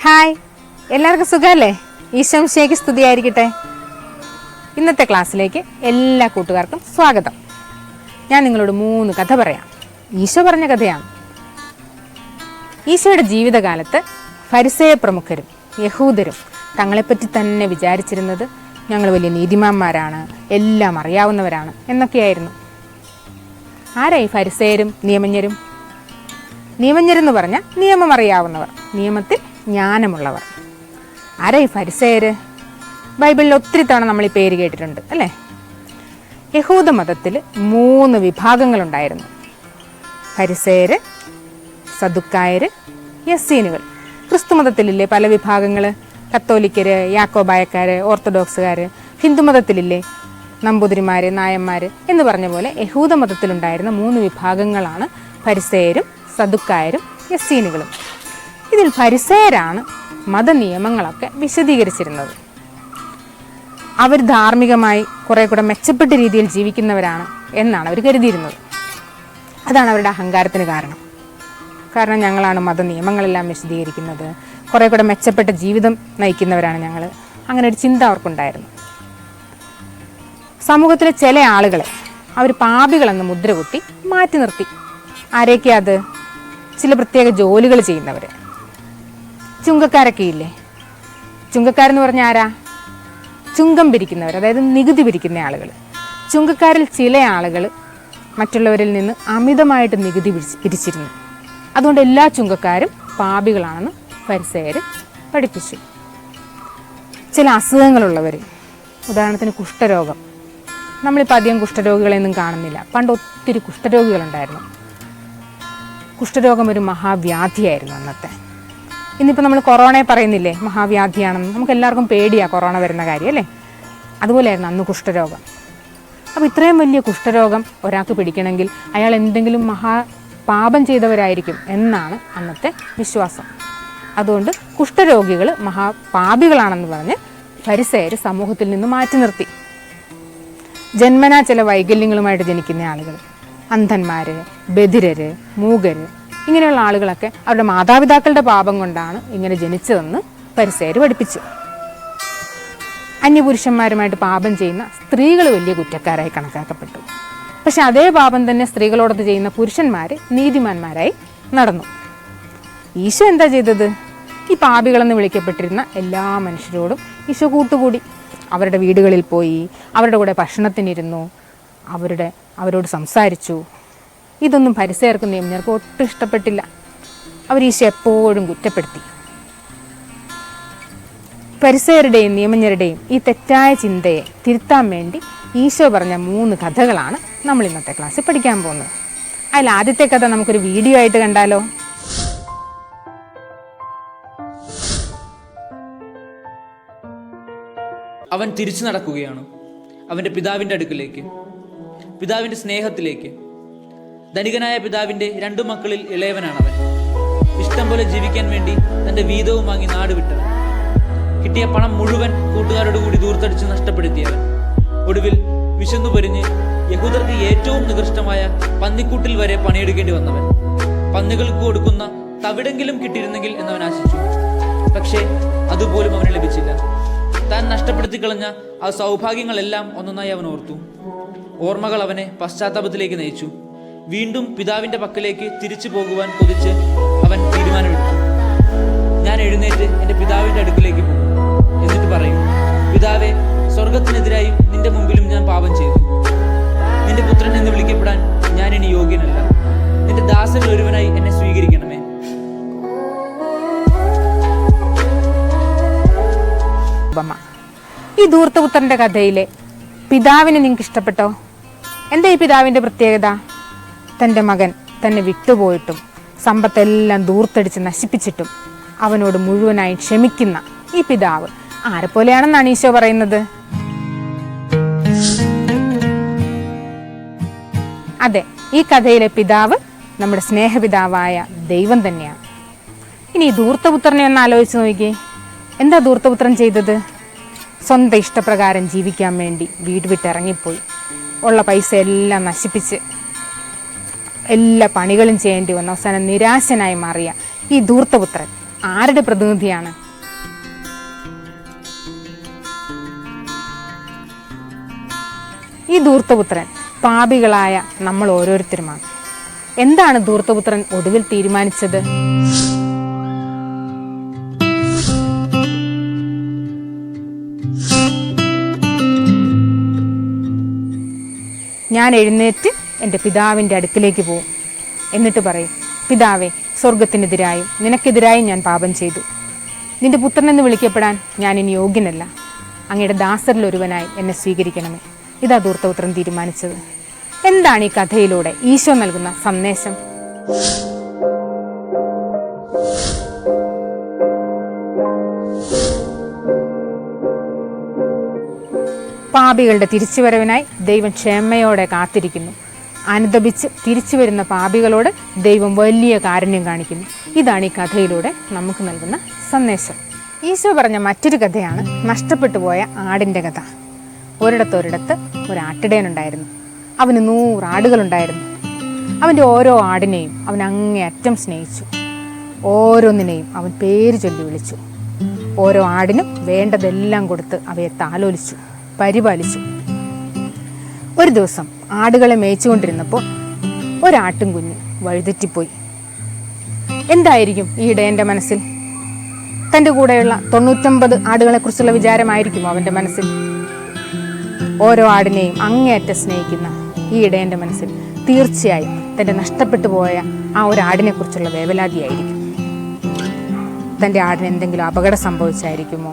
Hi, എല്ലാവർക്കും സുഖമല്ലേ? ഈശോമിശിഹായ്ക്ക് സ്തുതിയായിരിക്കട്ടെ. ഇന്നത്തെ ക്ലാസ്സിലേക്ക് എല്ലാ കൂട്ടുകാർക്കും സ്വാഗതം. ഞാൻ നിങ്ങളോട് 3 കഥ പറയാം. ഈശോ പറഞ്ഞ കഥയാണ്. ഈശോയുടെ ജീവിതകാലത്ത് ഫരിസേയ പ്രമുഖരും യഹൂദരും തങ്ങളെപ്പറ്റി തന്നെ വിചാരിച്ചിരുന്നത് ഞങ്ങൾ വലിയ നീതിമാന്മാരാണ്, എല്ലാം അറിയാവുന്നവരാണ് എന്നൊക്കെയായിരുന്നു. ആരായി ഫരിസേയരും നിയമജ്ഞരും? നിയമജ്ഞരെന്ന് പറഞ്ഞാൽ നിയമം അറിയാവുന്നവർ, നിയമത്തിൽ ജ്ഞാനമുള്ളവർ. ആരായി ഫരിസേയര്? ബൈബിളിൽ ഒത്തിരി തവണ നമ്മൾ ഈ പേര് കേട്ടിട്ടുണ്ട് അല്ലേ? യഹൂദ മതത്തിൽ 3 വിഭാഗങ്ങളുണ്ടായിരുന്നു: ഫരിസേയര്, സദുക്കായര്, യസ്സീനുകൾ. ക്രിസ്തു മതത്തിലില്ലേ പല വിഭാഗങ്ങൾ? കത്തോലിക്കര്, യാക്കോബായക്കാര്, ഓർത്തഡോക്സുകാര്. ഹിന്ദുമതത്തിലില്ലേ നമ്പൂതിരിമാര്, നായന്മാര് എന്ന് പറഞ്ഞ പോലെ യഹൂദ മതത്തിലുണ്ടായിരുന്ന 3 വിഭാഗങ്ങളാണ് ഫരിസേയരും സദുക്കായരും യസ്സീനുകളും. ഇതിൽ ഫരിസേയരാണ് മതനിയമങ്ങളൊക്കെ വിശദീകരിച്ചിരുന്നത്. അവർ ധാർമ്മികമായി കുറെ കൂടെ മെച്ചപ്പെട്ട രീതിയിൽ ജീവിക്കുന്നവരാണ് എന്നാണ് അവർ കരുതിയിരുന്നത്. അതാണ് അവരുടെ അഹങ്കാരത്തിന് കാരണം ഞങ്ങളാണ് മതനിയമങ്ങളെല്ലാം വിശദീകരിക്കുന്നത്, കുറെ കൂടെ മെച്ചപ്പെട്ട ജീവിതം നയിക്കുന്നവരാണ് ഞങ്ങൾ. അങ്ങനെ ഒരു ചിന്ത അവർക്കുണ്ടായിരുന്നു. സമൂഹത്തിലെ ചില ആളുകളെ അവർ പാപികളെന്ന് മുദ്രകുത്തി മാറ്റി നിർത്തി. ആരൊക്കെയാ അത്? ചില പ്രത്യേക ജോലികൾ ചെയ്യുന്നവർ. ചുങ്കക്കാരൊക്കെ ഇല്ലേ? ചുങ്കക്കാരെന്ന് പറഞ്ഞാൽ ആരാ? ചുങ്കം പിരിക്കുന്നവർ, അതായത് നികുതി പിരിക്കുന്ന ആളുകൾ. ചുങ്കക്കാരിൽ ചില ആളുകൾ മറ്റുള്ളവരിൽ നിന്ന് അമിതമായിട്ട് നികുതി പിരിച്ചിരുന്നു. അതുകൊണ്ട് എല്ലാ ചുങ്കക്കാരും പാപികളാണെന്ന് ഫരിസേയർ പഠിപ്പിച്ചു. ചില അസുഖങ്ങളുള്ളവർ, ഉദാഹരണത്തിന് കുഷ്ഠരോഗം. നമ്മളിപ്പോൾ അധികം കുഷ്ഠരോഗികളെയൊന്നും കാണുന്നില്ല. പണ്ട് ഒത്തിരി കുഷ്ഠരോഗികളുണ്ടായിരുന്നു. കുഷ്ഠരോഗം ഒരു മഹാവ്യാധിയായിരുന്നു അന്നത്തെ. ഇന്നിപ്പോൾ നമ്മൾ കൊറോണയെ പറയുന്നില്ലേ മഹാവ്യാധിയാണെന്ന്. നമുക്ക് എല്ലാവർക്കും പേടിയാണ് കൊറോണ വരുന്ന കാര്യം അല്ലേ? അതുപോലെയായിരുന്നു അന്ന് കുഷ്ഠരോഗം. അപ്പോൾ ഇത്രയും വലിയ കുഷ്ഠരോഗം ഒരാൾക്ക് പിടിക്കണമെങ്കിൽ അയാൾ എന്തെങ്കിലും പാപം ചെയ്തവരായിരിക്കും എന്നാണ് അന്നത്തെ വിശ്വാസം. അതുകൊണ്ട് കുഷ്ഠരോഗികൾ മഹാപാപികളാണെന്ന് പറഞ്ഞ് ഫരിസേയർ സമൂഹത്തിൽ നിന്ന് മാറ്റി നിർത്തി. ജന്മനാ ചില വൈകല്യങ്ങളുമായിട്ട് ജനിക്കുന്ന ആളുകൾ, അന്ധന്മാര്, ബധിരര്, മൂകര്, ഇങ്ങനെയുള്ള ആളുകളൊക്കെ അവരുടെ മാതാപിതാക്കളുടെ പാപം കൊണ്ടാണ് ഇങ്ങനെ ജനിച്ചതെന്ന് ഫരിസേയർ പഠിപ്പിച്ചു. അന്യപുരുഷന്മാരുമായിട്ട് പാപം ചെയ്യുന്ന സ്ത്രീകൾ വലിയ കുറ്റക്കാരായി കണക്കാക്കപ്പെട്ടു. പക്ഷെ അതേ പാപം തന്നെ സ്ത്രീകളോടൊത്ത് ചെയ്യുന്ന പുരുഷന്മാർ നീതിമാന്മാരായി നടന്നു. ഈശോ എന്താ ചെയ്തത്? ഈ പാപികളെന്ന് വിളിക്കപ്പെട്ടിരുന്ന എല്ലാ മനുഷ്യരോടും ഈശോ കൂട്ടുകൂടി. അവരുടെ വീടുകളിൽ പോയി അവരുടെ കൂടെ ഭക്ഷണത്തിനിരുന്നു, അവരോട് സംസാരിച്ചു. ഇതൊന്നും ഫരിസേയർക്കും നിയമജ്ഞർക്കും ഒട്ടും ഇഷ്ടപ്പെട്ടില്ല. അവർ ഈശോ എപ്പോഴും കുറ്റപ്പെടുത്തി. ഫരിസേയരുടെയും നിയമജ്ഞരുടെയും ഈ തെറ്റായ ചിന്തയെ തിരുത്താൻ വേണ്ടി ഈശോ പറഞ്ഞ 3 കഥകളാണ് നമ്മൾ ഇന്നത്തെ ക്ലാസ്സിൽ പഠിക്കാൻ പോകുന്നത്. അതിൽ ആദ്യത്തെ കഥ നമുക്കൊരു വീഡിയോ ആയിട്ട് കണ്ടാലോ? അവൻ തിരിച്ചു നടക്കുകയാണ് അവൻ്റെ പിതാവിൻ്റെ അടുക്കിലേക്ക്, പിതാവിൻ്റെ സ്നേഹത്തിലേക്ക്. ധനികനായ പിതാവിൻ്റെ 2 മക്കളിൽ ഇളയവനാണവൻ. ഇഷ്ടം പോലെ ജീവിക്കാൻ വേണ്ടി തൻ്റെ വീതവും വാങ്ങി നാട് വിട്ടവൻ. കിട്ടിയ പണം മുഴുവൻ കൂട്ടുകാരോട് കൂടി ദൂർത്തടിച്ച് നഷ്ടപ്പെടുത്തിയവൻ. ഒടുവിൽ വിശന്നു പൊരിഞ്ഞ് യഹൂദർക്ക് ഏറ്റവും നികൃഷ്ടമായ പന്നിക്കൂട്ടിൽ വരെ പണിയെടുക്കേണ്ടി വന്നവൻ. പന്നികൾക്ക് കൊടുക്കുന്ന തവിടെങ്കിലും കിട്ടിയിരുന്നെങ്കിൽ എന്നവൻ ആശിച്ചു. പക്ഷേ അതുപോലും അവന് ലഭിച്ചില്ല. താൻ നഷ്ടപ്പെടുത്തി കളഞ്ഞ ആ സൗഭാഗ്യങ്ങളെല്ലാം ഒന്നൊന്നായി അവൻ ഓർത്തു. ഓർമ്മകൾ അവനെ പശ്ചാത്താപത്തിലേക്ക് നയിച്ചു. വീണ്ടും പിതാവിൻ്റെ പക്കലേക്ക് തിരിച്ചു പോകുവാൻ കൊതിച്ച് അവൻ തീരുമാനമെടുത്തു. ഞാൻ എഴുന്നേറ്റ് എൻ്റെ പിതാവിൻ്റെ അടുക്കിലേക്ക് പോകും. എന്നിട്ട് പറയും, പിതാവേ, സ്വർഗത്തിനെതിരായും നിന്റെ മുമ്പിലും ഞാൻ പാപം ചെയ്തു. നിന്റെ പുത്രൻ എന്ന് വിളിക്കപ്പെടാൻ ഞാൻ ഇനി യോഗ്യനല്ല. നിന്റെ ദാസരിൽ ഒരുവനായി എന്നെ സ്വീകരിക്കണമേ. ഈ ധൂർത്തപുത്രന്റെ കഥയിലെ പിതാവിനെ നിങ്ങൾക്ക് ഇഷ്ടപ്പെട്ടോ? എന്താ ഈ പിതാവിന്റെ പ്രത്യേകത? തൻ്റെ മകൻ തന്നെ വിട്ടുപോയിട്ടും സമ്പത്തെല്ലാം ധൂർത്തടിച്ച് നശിപ്പിച്ചിട്ടും അവനോട് മുഴുവനായി ക്ഷമിക്കുന്ന ഈ പിതാവ് ആരെപ്പോലെയാണെന്നാണ് ഈശോ പറയുന്നത്? അതെ, ഈ കഥയിലെ പിതാവ് നമ്മുടെ സ്നേഹപിതാവായ ദൈവം തന്നെയാണ്. ഇനി ഈ ധൂർത്തപുത്രനെ ഒന്ന് ആലോചിച്ച് നോക്കിയേ. എന്താ ധൂർത്തപുത്രൻ ചെയ്തത്? സ്വന്തം ഇഷ്ടപ്രകാരം ജീവിക്കാൻ വേണ്ടി വീട് വിട്ടിറങ്ങിപ്പോയി. ഉള്ള പൈസ എല്ലാം നശിപ്പിച്ച് എല്ലാ പണികളും ചെയ്യേണ്ടി വന്ന അവസാനം നിരാശനായി മാറിയ ഈ ധൂർത്തപുത്രൻ ആരുടെ പ്രതിനിധിയാണ്? ഈ ധൂർത്തപുത്രൻ പാപികളായ നമ്മൾ ഓരോരുത്തരുമാണ്. എന്താണ് ധൂർത്തപുത്രൻ ഒടുവിൽ തീരുമാനിച്ചത്? ഞാൻ എഴുന്നേറ്റ് എൻ്റെ പിതാവിൻ്റെ അടുക്കിലേക്ക് പോകും, എന്നിട്ട് പറയും, പിതാവേ, സ്വർഗത്തിനെതിരായും നിനക്കെതിരായും ഞാൻ പാപം ചെയ്തു. നിന്റെ പുത്രനെന്ന് വിളിക്കപ്പെടാൻ ഞാൻ ഇനി യോഗ്യനല്ല. അങ്ങയുടെ ദാസരിലൊരുവനായി എന്നെ സ്വീകരിക്കണമേ. ഇതാ ധൂർത്തപുത്രൻ തീരുമാനിച്ചത്. എന്താണ് ഈ കഥയിലൂടെ ഈശോ നൽകുന്ന സന്ദേശം? പാപികളുടെ തിരിച്ചുവരവിനായി ദൈവം ക്ഷമയോടെ കാത്തിരിക്കുന്നു. അനുതപിച്ച് തിരിച്ചു വരുന്ന പാപികളോട് ദൈവം വലിയ കാരുണ്യം കാണിക്കുന്നു. ഇതാണ് ഈ കഥയിലൂടെ നമുക്ക് നൽകുന്ന സന്ദേശം. ഈശോ പറഞ്ഞ മറ്റൊരു കഥയാണ് നഷ്ടപ്പെട്ടു പോയ ആടിൻ്റെ കഥ. ഒരിടത്തൊരിടത്ത് ഒരാട്ടിടയനുണ്ടായിരുന്നു. അവന് 100 ആടുകളുണ്ടായിരുന്നു. അവൻ്റെ ഓരോ ആടിനെയും അവൻ അങ്ങേയറ്റം സ്നേഹിച്ചു. ഓരോന്നിനെയും അവൻ പേര് ചൊല്ലി വിളിച്ചു. ഓരോ ആടിനും വേണ്ടതെല്ലാം കൊടുത്ത് അവയെ താലോലിച്ചു, പരിപാലിച്ചു. ഒരു ദിവസം ആടുകളെ മേയിച്ചുകൊണ്ടിരുന്നപ്പോൾ ഒരാട്ടും കുഞ്ഞ് വഴിതെറ്റിപ്പോയി. എന്തായിരിക്കും ഈ ഇടയൻ്റെ മനസ്സിൽ? തൻ്റെ കൂടെയുള്ള 99 ആടുകളെക്കുറിച്ചുള്ള വിചാരമായിരിക്കും അവൻ്റെ മനസ്സിൽ. ഓരോ ആടിനെയും അങ്ങേയറ്റം സ്നേഹിക്കുന്ന ഈ ഇടയൻ്റെ മനസ്സിൽ തീർച്ചയായും തൻ്റെ നഷ്ടപ്പെട്ടു പോയ ആ ഒരു ആടിനെക്കുറിച്ചുള്ള വേവലാതിയായിരിക്കും. തൻ്റെ ആടിന് എന്തെങ്കിലും അപകടം സംഭവിച്ചായിരിക്കുമോ?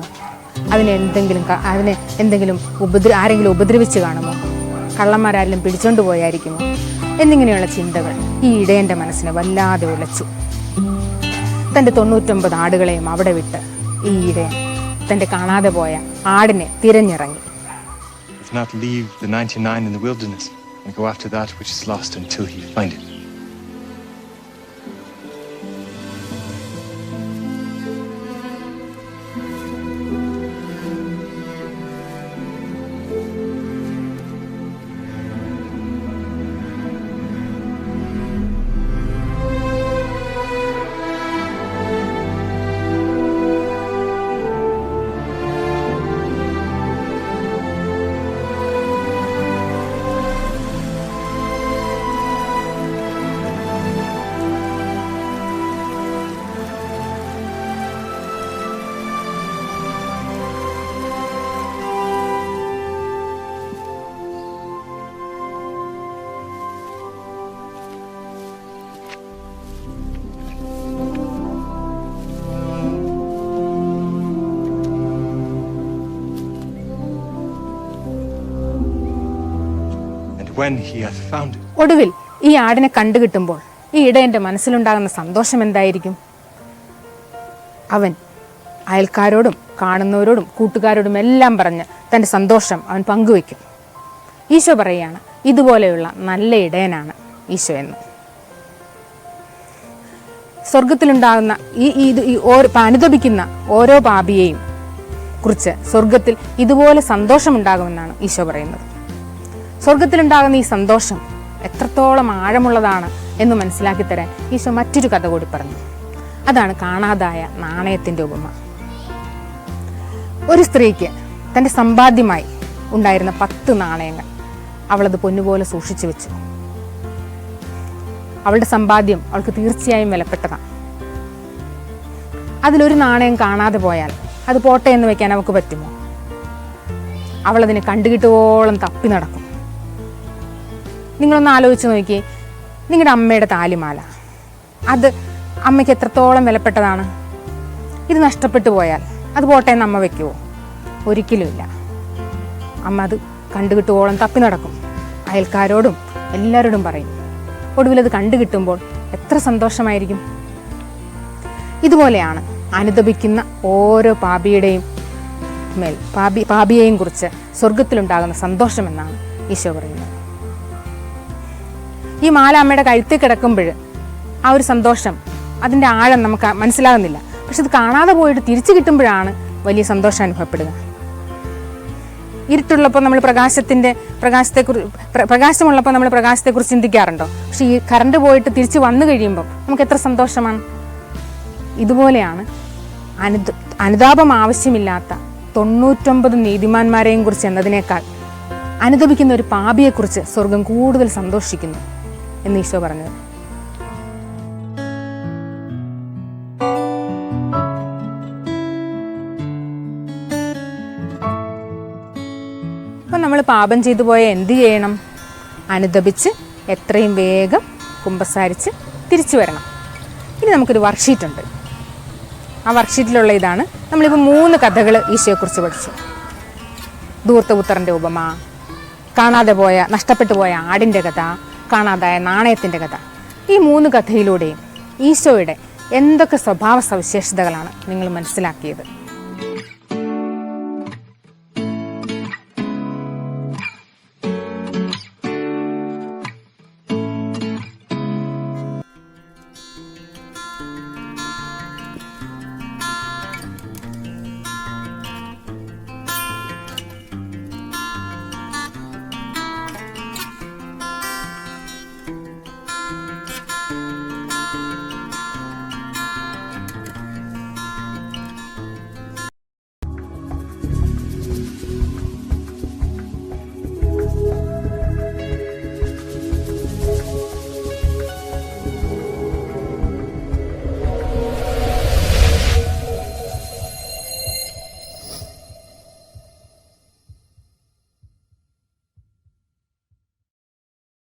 അതിനെ എന്തെങ്കിലും ആരെങ്കിലും ഉപദ്രവിച്ച് കാണുമോ? കള്ളന്മാരാരെങ്കിലും പിടിച്ചോണ്ട് പോയായിരിക്കുമോ? എന്നിങ്ങനെയുള്ള ചിന്തകൾ ഈ ഇടയൻ്റെ മനസ്സിനെ വല്ലാതെ ഉലച്ചു. തൻ്റെ 99 ആടുകളെയും അവിടെ വിട്ട് ഈ ഇടയൻ തൻ്റെ കാണാതെ പോയ ആടിനെ തിരഞ്ഞിറങ്ങി. If not, leave the 99 in the wilderness and go after that which is lost until he find it. When he hath found it. ഒടുവിൽ ഈ ആടിനെ കണ്ടുകിട്ടുമ്പോൾ ഈ ഇടയൻ്റെ മനസ്സിലുണ്ടാകുന്ന സന്തോഷം എന്തായിരിക്കും? അവൻ അയൽക്കാരോടും കാണുന്നവരോടും കൂട്ടുകാരോടും എല്ലാം പറഞ്ഞ് തൻ്റെ സന്തോഷം അവൻ പങ്കുവയ്ക്കും. ഈശോ പറയുകയാണ്, ഇതുപോലെയുള്ള നല്ല ഇടയനാണ് ഈശോ എന്ന്. സ്വർഗത്തിലുണ്ടാകുന്ന അനുതപിക്കുന്ന ഓരോ പാപിയെയും കുറിച്ച് സ്വർഗത്തിൽ ഇതുപോലെ സന്തോഷമുണ്ടാകുമെന്നാണ് ഈശോ പറയുന്നത്. സ്വർഗത്തിലുണ്ടാകുന്ന ഈ സന്തോഷം എത്രത്തോളം ആഴമുള്ളതാണ് എന്ന് മനസ്സിലാക്കി തരാൻ ഈശോ മറ്റൊരു കഥ കൂടി പറഞ്ഞു. അതാണ് കാണാതായ നാണയത്തിൻ്റെ ഉപമ. ഒരു സ്ത്രീക്ക് തൻ്റെ സമ്പാദ്യമായി ഉണ്ടായിരുന്ന 10 നാണയങ്ങൾ അവളത് പൊന്നുപോലെ സൂക്ഷിച്ചു വെച്ചു. അവളുടെ സമ്പാദ്യം അവൾക്ക് തീർച്ചയായും വിലപ്പെട്ടതാണ്. അതിലൊരു നാണയം കാണാതെ പോയാൽ അത് പോട്ടെ എന്ന് വെക്കാൻ അവൾക്ക് പറ്റുമോ? അവളതിനെ കണ്ടുകിട്ടുവോളം തപ്പി നടക്കും. നിങ്ങളൊന്ന് ആലോചിച്ച് നോക്കി, നിങ്ങളുടെ അമ്മയുടെ താലിമാല, അത് അമ്മയ്ക്ക് എത്രത്തോളം വിലപ്പെട്ടതാണ്. ഇത് നഷ്ടപ്പെട്ടു പോയാൽ അത് പോട്ടെ എന്ന് അമ്മ വെക്കുമോ? ഒരിക്കലുമില്ല. അമ്മ അത് കണ്ടുകിട്ടുവോളം തപ്പി നടക്കും. അയൽക്കാരോടും എല്ലാവരോടും പറയും. ഒടുവിൽ അത് കണ്ടുകിട്ടുമ്പോൾ എത്ര സന്തോഷമായിരിക്കും. ഇതുപോലെയാണ് അനുതപിക്കുന്ന ഓരോ പാപിയുടെയും മേൽ പാപിയെയും കുറിച്ച് സ്വർഗത്തിലുണ്ടാകുന്ന സന്തോഷമെന്നാണ് ഈശോ പറയുന്നത്. ഈ മാല അമ്മയുടെ കഴുത്തിൽ കിടക്കുമ്പോൾ ആ ഒരു സന്തോഷം, അതിൻ്റെ ആഴം നമുക്ക് മനസ്സിലാകുന്നില്ല. പക്ഷെ അത് കാണാതെ പോയിട്ട് തിരിച്ചു കിട്ടുമ്പോഴാണ് വലിയ സന്തോഷം അനുഭവപ്പെടുക. ഇരുട്ടുള്ളപ്പോൾ നമ്മൾ പ്രകാശമുള്ളപ്പോൾ നമ്മൾ പ്രകാശത്തെക്കുറിച്ച് ചിന്തിക്കാറുണ്ടോ? പക്ഷെ ഈ കറണ്ട് പോയിട്ട് തിരിച്ച് വന്നു കഴിയുമ്പോൾ നമുക്ക് എത്ര സന്തോഷമാണ്. ഇതുപോലെയാണ് അനുതാപം ആവശ്യമില്ലാത്ത 99 നീതിമാന്മാരെയും കുറിച്ച് എന്നതിനേക്കാൾ അനുതപിക്കുന്ന ഒരു പാപിയെക്കുറിച്ച് സ്വർഗം കൂടുതൽ സന്തോഷിക്കുന്നു എന്ന് ഈശോ പറഞ്ഞത്. അപ്പം നമ്മൾ പാപം ചെയ്തു പോയ എന്ത് ചെയ്യണം? അനുതപിച്ച് എത്രയും വേഗം കുമ്പസാരിച്ച് തിരിച്ചു വരണം. ഇനി നമുക്കൊരു വർക്ക്ഷീറ്റ് ഉണ്ട്. ആ വർക്ക്ഷീറ്റിലുള്ള ഇതാണ്. നമ്മളിപ്പോൾ 3 കഥകൾ ഈശോയെക്കുറിച്ച് പഠിച്ചു. ധൂർത്തപുത്രൻ്റെ ഉപമ, കാണാതെ പോയ നഷ്ടപ്പെട്ടു പോയ ആടിൻ്റെ കഥ, കാണാതായ നാണയത്തിൻ്റെ കഥ. ഈ 3 കഥയിലൂടെയും ഈശോയുടെ എന്തൊക്കെ സ്വഭാവ സവിശേഷതകളാണ് നിങ്ങൾ മനസ്സിലാക്കിയത്?